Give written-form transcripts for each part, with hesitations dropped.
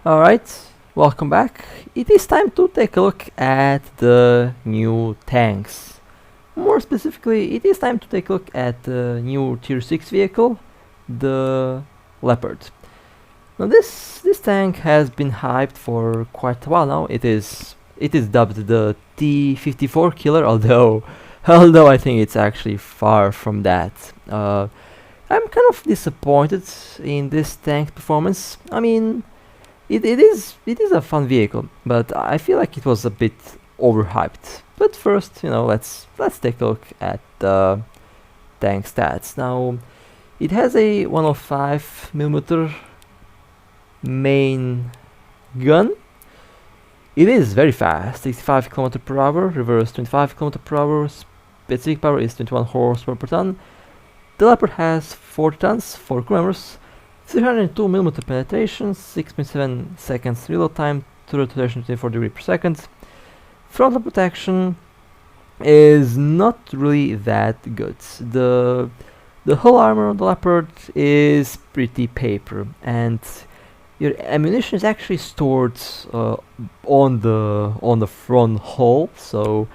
Alright, welcome back. It is time to take a look at the new tanks. More specifically, it is time to take a look at the new tier 6 vehicle, the Leopard. Now this tank has been hyped for quite a while now. It is dubbed the T-54 killer, although I think it's actually far from that. I'm kind of disappointed in this tank performance. I mean, it is a fun vehicle, but I feel like it was a bit overhyped. But first, let's take a look at the tank stats. Now, it has a 105mm main gun. It is very fast, 65 km/h, reverse 25 km/h, specific power is 21 horsepower per ton. The Leopard has 40 tons, 4 crew members, 302mm penetration, 6.7 seconds reload time, turret rotation 24 degrees per second. Frontal protection is not really that good. The hull armor on the Leopard is pretty paper, and your ammunition is actually stored on the front hull, so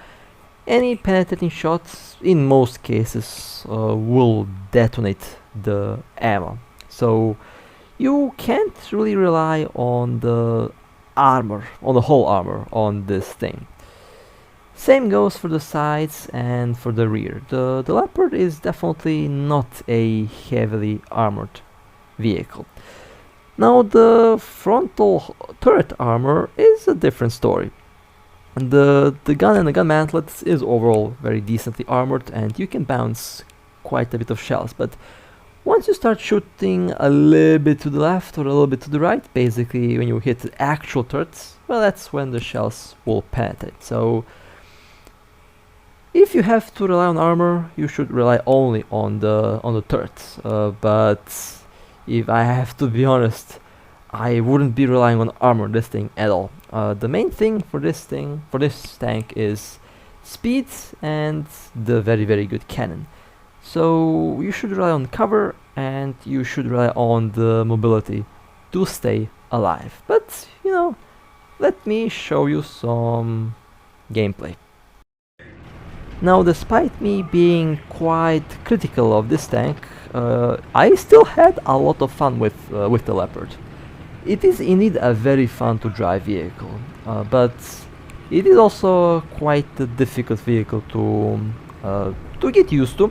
any penetrating shots in most cases will detonate the ammo. So you can't really rely on the armor, on the whole armor on this thing. Same goes for the sides and for the rear. The Leopard is definitely not a heavily armored vehicle. Now the frontal turret armor is a different story. The gun and the gun mantlet is overall very decently armored, and you can bounce quite a bit of shells, but once you start shooting a little bit to the left or a little bit to the right, basically when you hit the actual turrets, well, that's when the shells will penetrate. So if you have to rely on armor, you should rely only on the turrets. But if I have to be honest, I wouldn't be relying on armor this thing at all. The main thing for this tank is speed and the very good cannon. So you should rely on cover, and you should rely on the mobility to stay alive. But let me show you some gameplay. Now, despite me being quite critical of this tank, I still had a lot of fun with the Leopard. It is indeed a very fun to drive vehicle, but it is also quite a difficult vehicle to get used to.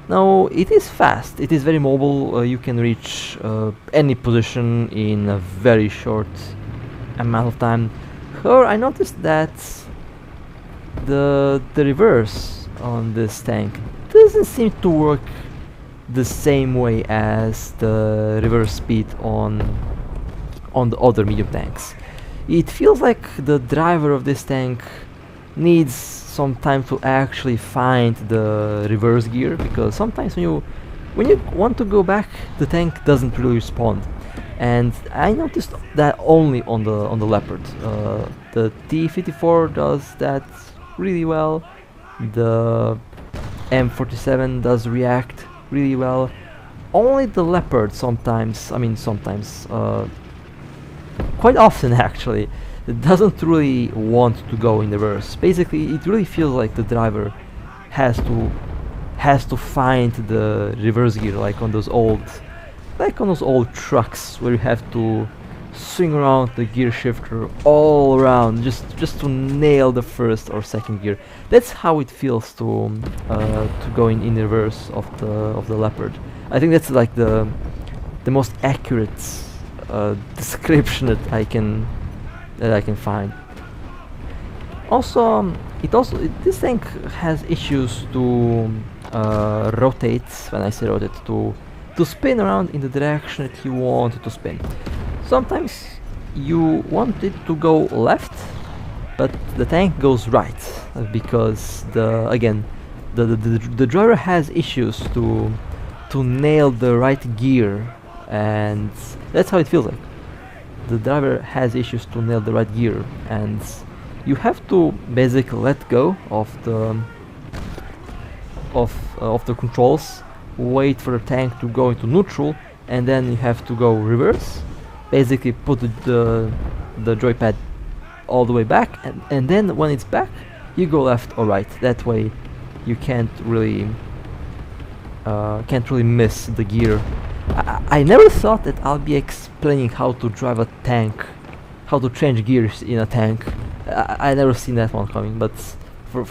Now, it is fast, it is very mobile, you can reach any position in a very short amount of time. However, I noticed that the reverse on this tank doesn't seem to work the same way as the reverse speed on the other medium tanks. It feels like the driver of this tank needs some time to actually find the reverse gear, because sometimes when you want to go back, the tank doesn't really respond. And I noticed that only on the Leopard. The T-54 does that really well. The M47 does react really well. Only the Leopard sometimes, quite often actually, it doesn't really want to go in reverse. Basically, it really feels like the driver has to find the reverse gear, like on those old trucks where you have to swing around the gear shifter all around just to nail the first or second gear. That's how it feels to go in reverse of the Leopard. I think that's like the most accurate description that I can find. Also, this tank has issues to rotate. When I say rotate, to spin around in the direction that you want it to spin. Sometimes you want it to go left, but the tank goes right, because the driver has issues to nail the right gear, and that's how it feels like. The driver has issues to nail the right gear, and you have to basically let go of the controls, wait for the tank to go into neutral, and then you have to go reverse, basically put the joypad all the way back, and then when it's back, you go left or right. That way, you can't really miss the gear. I never thought that I'll be explaining how to drive a tank, how to change gears in a tank. I never seen that one coming, but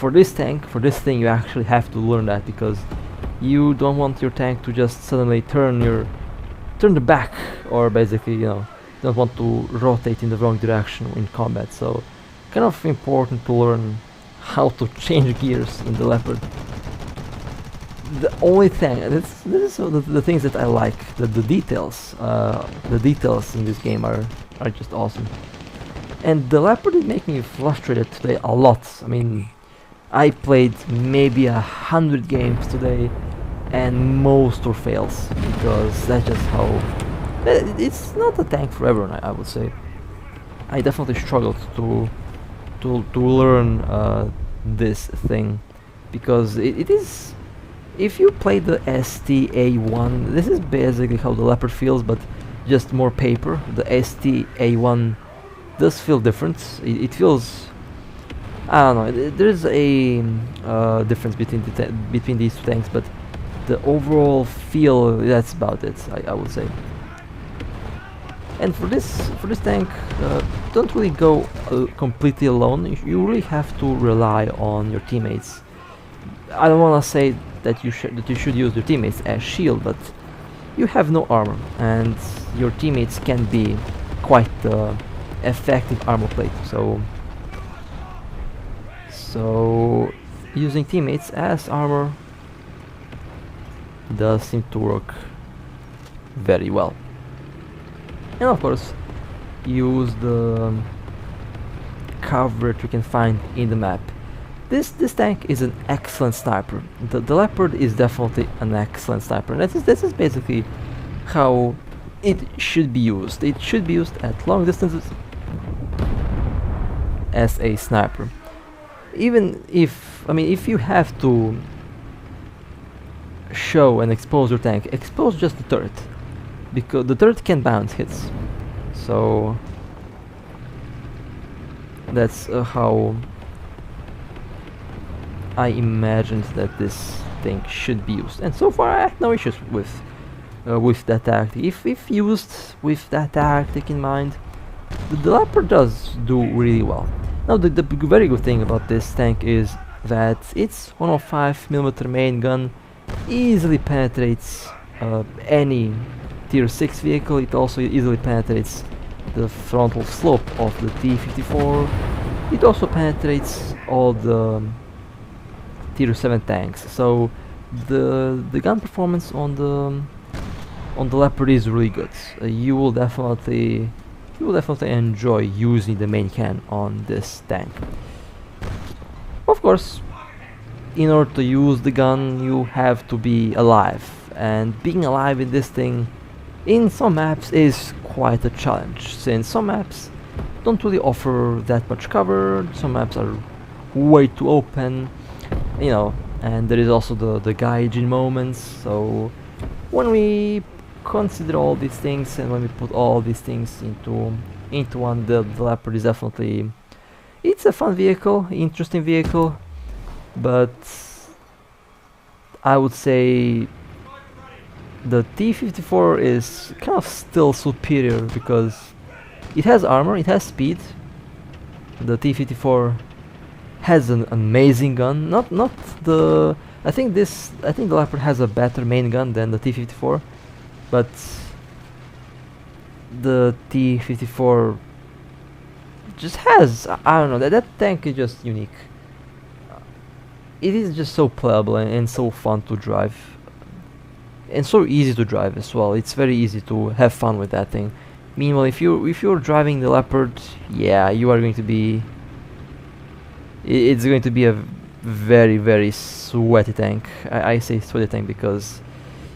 for this tank, for this thing, you actually have to learn that, because you don't want your tank to just suddenly turn the back, or basically, you know, don't want to rotate in the wrong direction in combat. So kind of important to learn how to change gears in the Leopard. The only thing, this is the things that I like, the details in this game are just awesome. And the Leopard is making me frustrated today a lot. I mean, I played maybe 100 games today, and most were fails, because that's just how... It's not a tank for everyone, I would say. I definitely struggled to learn this thing, because it is... If you play the STA1, this is basically how the Leopard feels, but just more paper. The STA1 does feel different. It feels... I don't know, there's a difference between these two tanks, but the overall feel, that's about it, I would say. And for this tank, don't really go completely alone. You really have to rely on your teammates. I don't want to say that you should use your teammates as shield, but you have no armor, and your teammates can be quite effective armor plate. So using teammates as armor does seem to work very well. And of course, use the coverage you can find in the map. This tank is an excellent sniper. The Leopard is definitely an excellent sniper. And this is basically how it should be used. It should be used at long distances as a sniper. Even if, I mean, if you have to show and expose your tank, expose just the turret, because the turret can bounce hits. So that's how I imagined that this thing should be used, and so far I have no issues with that tactic. If used with that tactic in mind, the Leopard does do really well. Now the very good thing about this tank is that its 105mm main gun easily penetrates any tier 6 vehicle. It also easily penetrates the frontal slope of the T-54. It also penetrates all the tier 7 tanks. So the gun performance on the Leopard is really good. You will definitely enjoy using the main can on this tank. Of course, in order to use the gun, you have to be alive, and being alive in this thing in some maps is quite a challenge, since some maps don't really offer that much cover. Some maps are way too open, you know, and there is also the gaijin moments. So when we consider all these things, and when we put all these things into one, the Leopard is definitely, it's a fun vehicle, interesting vehicle, but I would say the T-54 is kind of still superior, because it has armor, it has speed. The T-54 has an amazing gun. Not the. I think the Leopard has a better main gun than the T-54, but the T-54 just has, I don't know, that tank is just unique. It is just so playable and so fun to drive, and so easy to drive as well. It's very easy to have fun with that thing. Meanwhile, if you're driving the Leopard, yeah, you are going to be. It's going to be a very, very sweaty tank. I say sweaty tank because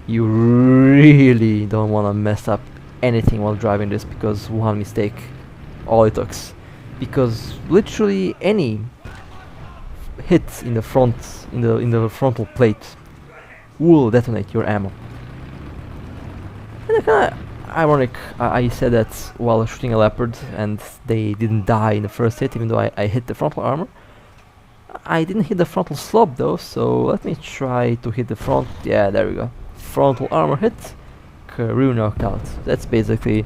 you really don't want to mess up anything while driving this, because one mistake, all it took. Because literally any hit in the front, in the frontal plate, will detonate your ammo. And ironic, I said that while shooting a Leopard and they didn't die in the first hit, even though I hit the frontal armor. I didn't hit the frontal slope though, so let me try to hit the front. Yeah, there we go. Frontal armor hit, career knockout. That's basically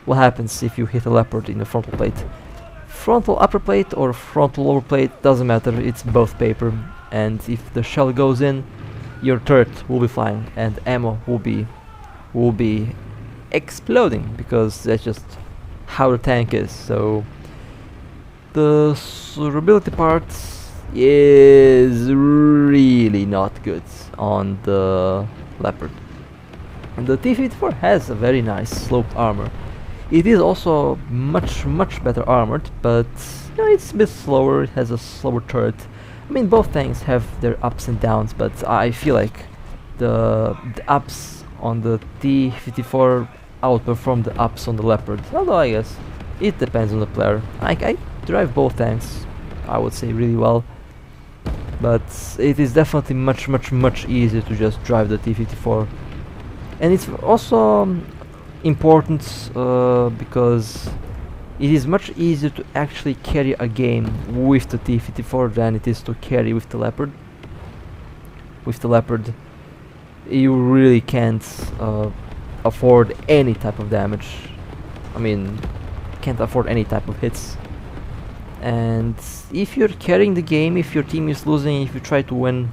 what happens if you hit a Leopard in the frontal plate. Frontal upper plate or frontal lower plate, doesn't matter, it's both paper. And if the shell goes in, your turret will be flying and ammo will be exploding, because that's just how the tank is. So the durability part is really not good on the Leopard. And the T-54 has a very nice sloped armor. It is also much better armored, but you know, it's a bit slower, it has a slower turret. I mean, both tanks have their ups and downs, but I feel like the ups on the T-54 outperform the ups on the Leopard. Although I guess it depends on the player. I drive both tanks, I would say, really well, but it is definitely much easier to just drive the T-54. And it's also important because it is much easier to actually carry a game with the T-54 than it is to carry with the Leopard. With the Leopard, you really can't afford any type of damage. I mean, can't afford any type of hits. And if you're carrying the game, if your team is losing, if you try to win,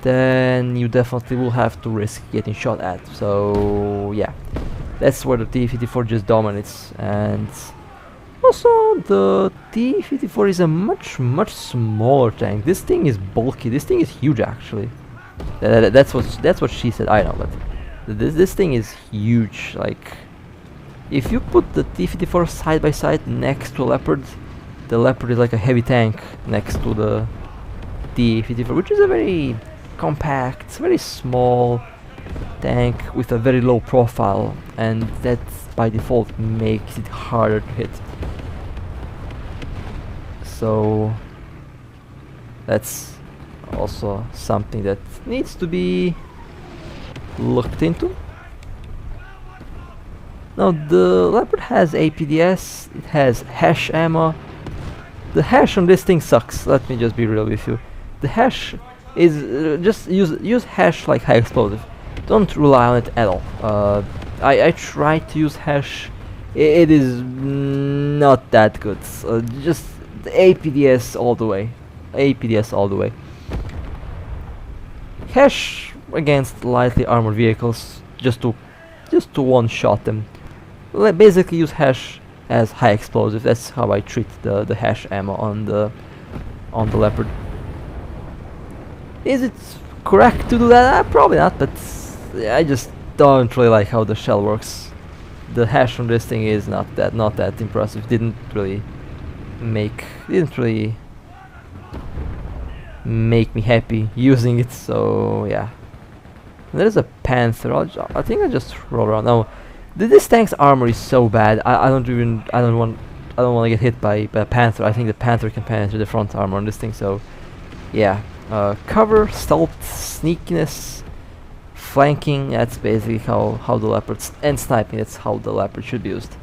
then you definitely will have to risk getting shot at. So yeah, that's where the T-54 just dominates. And also the T-54 is a much smaller tank. This thing is bulky, this thing is huge actually. That's what she said, I know, but this thing is huge. Like, if you put the T-54 side by side next to a Leopard, the Leopard is like a heavy tank next to the T-54, which is a very compact, very small tank with a very low profile, and that by default makes it harder to hit. So that's also something that needs to be looked into. Now the Leopard has APDS, it has hash ammo. The hash on this thing sucks, let me just be real with you. The hash is just use hash like high explosive. Don't rely on it at all. I tried to use hash, it is not that good. Just the APDS all the way. APDS all the way. Hash against lightly armored vehicles, just to one-shot them. Basically use hash as high explosive. That's how I treat the hash ammo on the Leopard. Is it correct to do that? Probably not, but I just don't really like how the shell works. The hash on this thing is not that impressive. Didn't really make me happy using it. So yeah. And there's a Panther. I think I just roll around now. This tank's armor is so bad. I don't want to get hit by a Panther. I think the Panther can penetrate the front armor on this thing. So yeah, cover, stealth, sneakiness, flanking. That's basically how the Leopards, and sniping. That's how the Leopard should be used.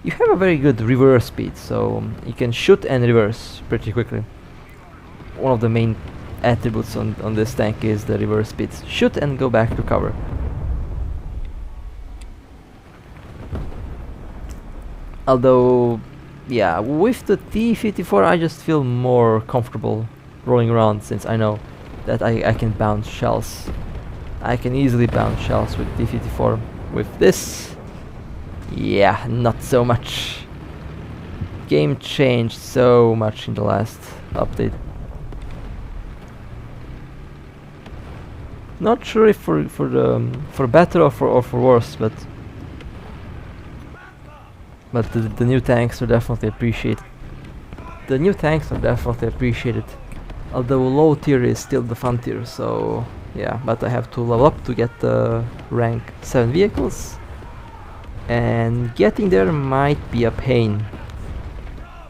You have a very good reverse speed, so you can shoot and reverse pretty quickly. One of the main attributes on this tank is the reverse speed. Shoot and go back to cover. Although, yeah, with the T-54 I just feel more comfortable rolling around, since I know that I can bounce shells. I can easily bounce shells with T-54. With this, yeah, not so much. Game changed so much in the last update. Not sure if for better or for worse, but the new tanks are definitely appreciated. The new tanks are definitely appreciated. Although low tier is still the fun tier, so yeah. But I have to level up to get the rank 7 vehicles, and getting there might be a pain.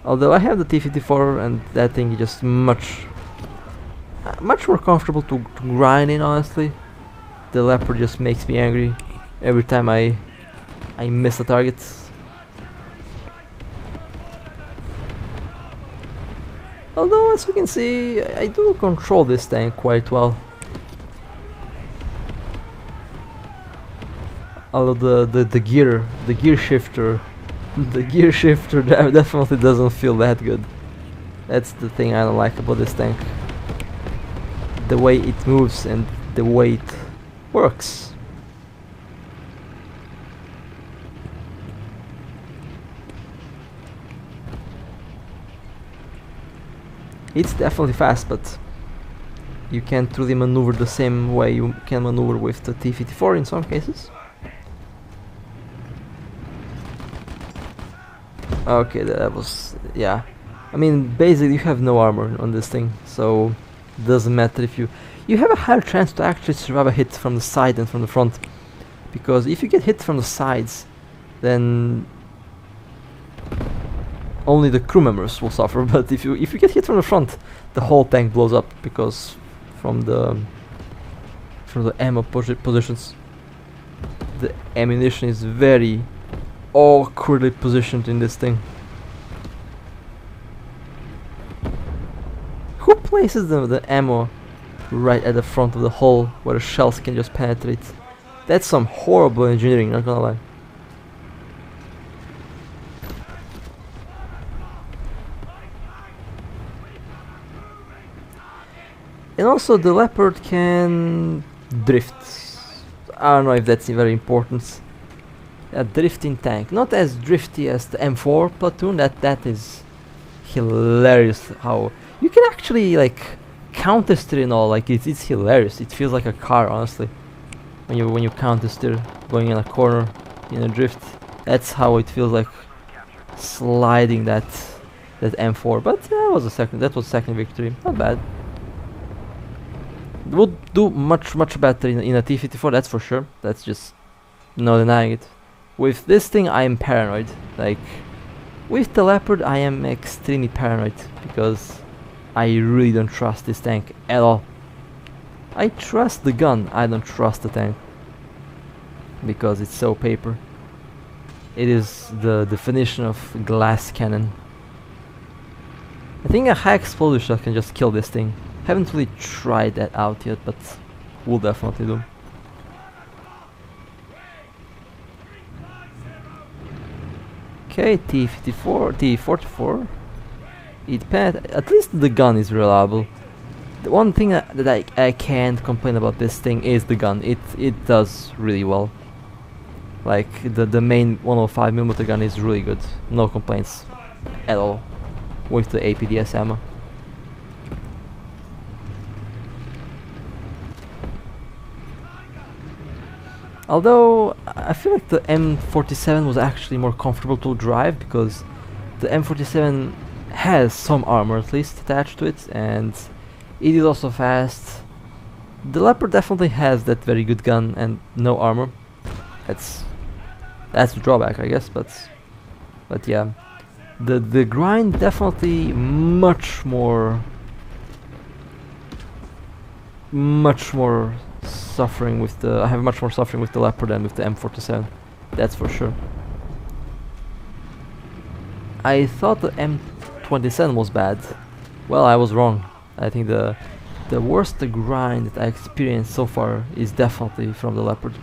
Although I have the T-54, and that thing is just much more comfortable to grind in, honestly. The Leopard just makes me angry. every time I miss the target. Although, as you can see, I do control this tank quite well. Although the gear shifter the gear shifter definitely doesn't feel that good. That's the thing I don't like about this tank. The way it moves and the way it works. It's definitely fast, but you can't really maneuver the same way you can maneuver with the T-54 in some cases. Okay, that was... yeah. I mean, basically you have no armor on this thing, so doesn't matter if you have a higher chance to actually survive a hit from the side than from the front, because if you get hit from the sides, then only the crew members will suffer. But if you get hit from the front, the whole tank blows up, because from the ammo positions, the ammunition is very awkwardly positioned in this thing. Who places the ammo right at the front of the hull where the shells can just penetrate? That's some horrible engineering, not gonna lie. And also the Leopard can drift. I don't know if that's very important. A drifting tank, not as drifty as the M4 platoon. That is hilarious. How you can actually like counter steer and all. Like it's hilarious. It feels like a car, honestly. When you counter steer, going in a corner in a drift. That's how it feels like sliding that M4. But that was second victory. Not bad. Would do much better in a T-54. That's for sure. That's just no denying it. With this thing, I am paranoid. Like, with the Leopard, I am extremely paranoid, because I really don't trust this tank at all. I trust the gun, I don't trust the tank, because it's so paper. It is the definition of glass cannon. I think a high explosive shot can just kill this thing. Haven't really tried that out yet, but will definitely do. Okay, T-54, T-44. At least the gun is reliable. The one thing that I can't complain about this thing is the gun. It does really well. Like the main 105mm gun is really good. No complaints at all with the APDS ammo. Although I feel like the M47 was actually more comfortable to drive, because the M47 has some armor at least attached to it, and it is also fast. The Leopard definitely has that very good gun and no armor. That's the drawback, I guess. But yeah, the grind definitely much more suffering with the... I have much more suffering with the Leopard than with the M47. That's for sure. I thought the M27 was bad. Well, I was wrong. I think the worst grind that I experienced so far is definitely from the Leopard.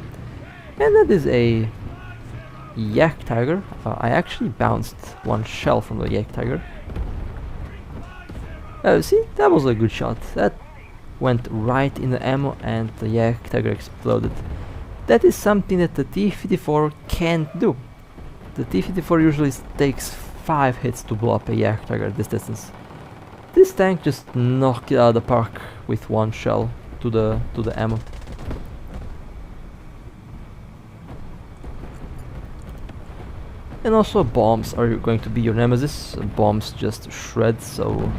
And that is a Yak Tiger. I actually bounced one shell from the Yak Tiger. See, that was a good shot. That went right in the ammo and the Yak Tiger exploded. That is something that the T-54 can't do. The T-54 usually takes 5 hits to blow up a Yak Tiger at this distance. This tank just knocked it out of the park with one shell to the ammo. And also bombs are going to be your nemesis. Bombs just shred, so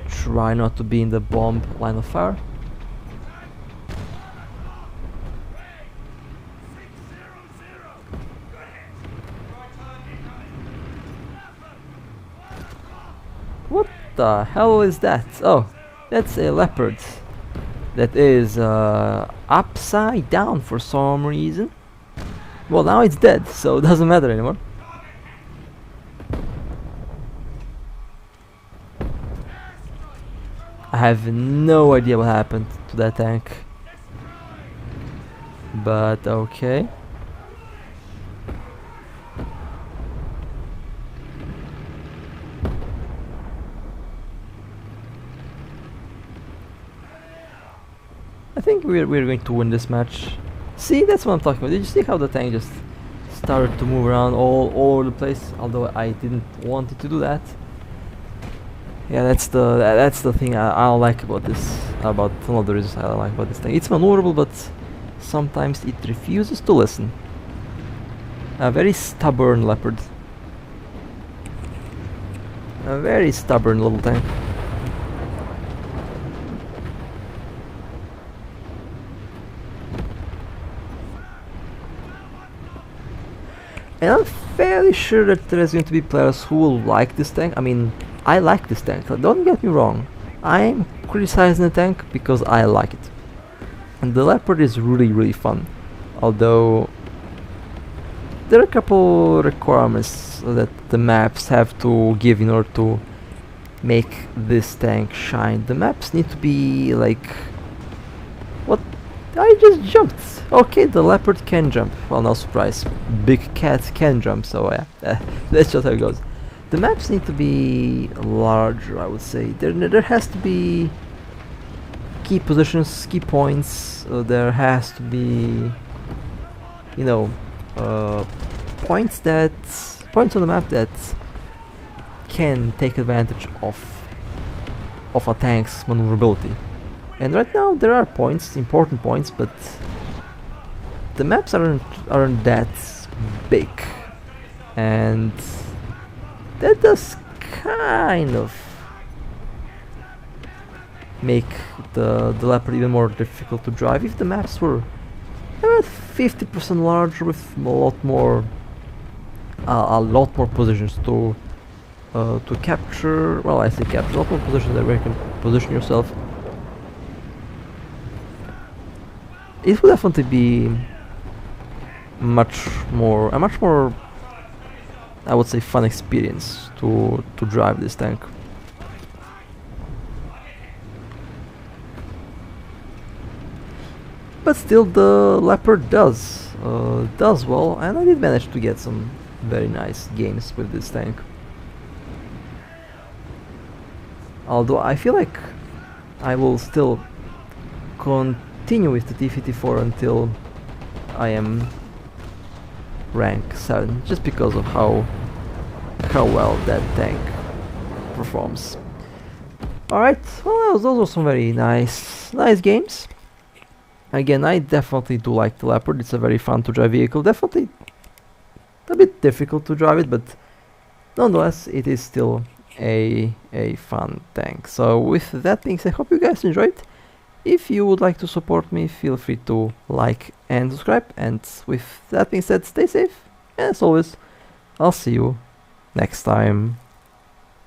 try not to be in the bomb line of fire. What the hell is that? Oh, that's a Leopard. That is upside down for some reason. Well, now it's dead, so it doesn't matter anymore. I have no idea what happened to that tank. But okay. I think we're going to win this match. See, that's what I'm talking about. Did you see how the tank just started to move around all over the place? Although I didn't want it to do that. Yeah, that's the thing I don't like about this. About one of the reasons I don't like about this tank. It's maneuverable, but sometimes it refuses to listen. A very stubborn Leopard. A very stubborn little tank. And I'm fairly sure that there's going to be players who will like this tank. I mean, I like this tank, don't get me wrong. I'm criticizing the tank because I like it. And the Leopard is really fun. Although there are a couple requirements that the maps have to give in order to make this tank shine. The maps need to be like... What? I just jumped! Okay, the Leopard can jump. Well, no surprise. Big cats can jump, so yeah. That's just how it goes. The maps need to be larger, I would say. There has to be key positions, key points. There has to be, you know, points on the map that can take advantage of a tank's maneuverability. And right now there are points, important points, but the maps aren't that big, and that does kind of make the Leopard even more difficult to drive. If the maps were about 50% larger with a lot more positions to capture. Well, I say capture, a lot more positions where you can position yourself. It would definitely be a much more, I would say, fun experience to drive this tank. But still, the Leopard does well, and I did manage to get some very nice games with this tank. Although I feel like I will still continue with the T-54 until I am rank 7, just because of how well that tank performs. Alright, well, those were some very nice games. Again, I definitely do like the Leopard. It's a very fun to drive vehicle. Definitely a bit difficult to drive it, but nonetheless, it is still a fun tank. So with that being said, I hope you guys enjoyed. If you would like to support me, feel free to like and subscribe. And with that being said, stay safe. And as always, I'll see you next time.